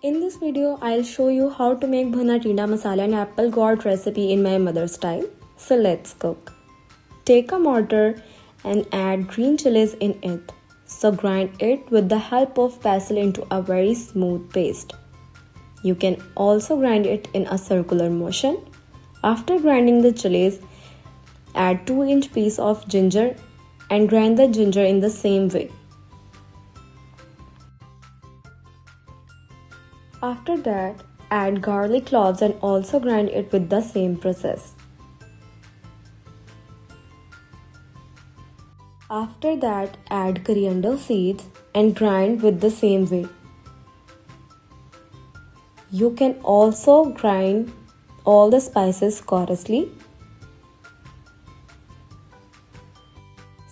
In this video, I'll show you how to make bhuna tinda masala and apple gourd recipe in my mother's style. So let's cook. Take a mortar and add green chilies in it. So grind it with the help of pestle into a very smooth paste. You can also grind it in a circular motion. After grinding the chilies, add 2-inch piece of ginger and grind the ginger in the same way. After that, add garlic cloves and also grind it with the same process. After that, add coriander seeds and grind with the same way. You can also grind all the spices coarsely.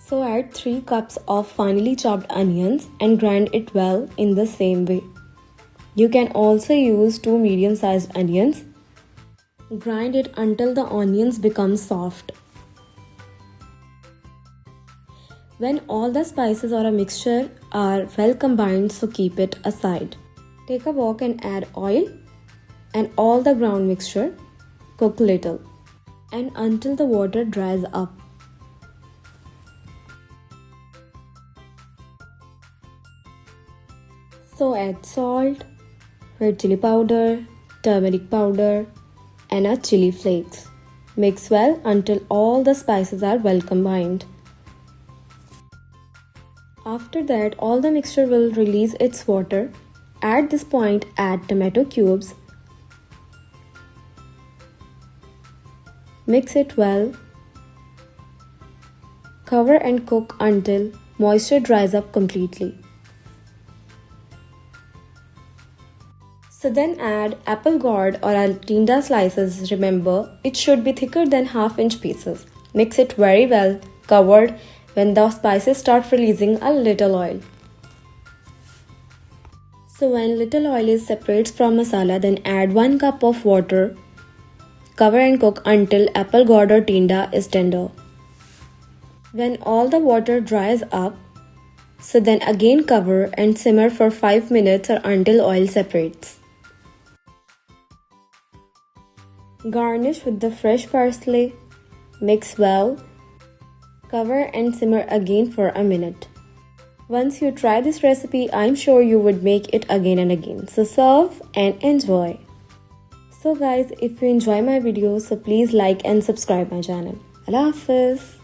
So add 3 cups of finely chopped onions and grind it well in the same way. You can also use 2 medium-sized onions. Grind it until the onions become soft. When all the spices or a mixture are well combined, so keep it aside. Take a wok and add oil and all the ground mixture. Cook little and until the water dries up. So add salt, red chili powder, turmeric powder and a chili flakes. Mix well until all the spices are well combined. After that, all the mixture will release its water. At this point, add tomato cubes. Mix it well. Cover and cook until moisture dries up completely. So then add apple gourd or tinda slices. Remember, it should be thicker than 1/2-inch pieces. Mix it very well, covered when the spices start releasing a little oil. So when little oil is separates from masala, then add 1 cup of water. Cover and cook until apple gourd or tinda is tender. When all the water dries up, so then again cover and simmer for 5 minutes or until oil separates. Garnish with the fresh parsley. Mix well. Cover and simmer again for a minute. Once you try this recipe, I'm sure you would make it again and again. So serve and enjoy. So guys, if you enjoy my videos, so please like and subscribe my channel. Allah Hafiz.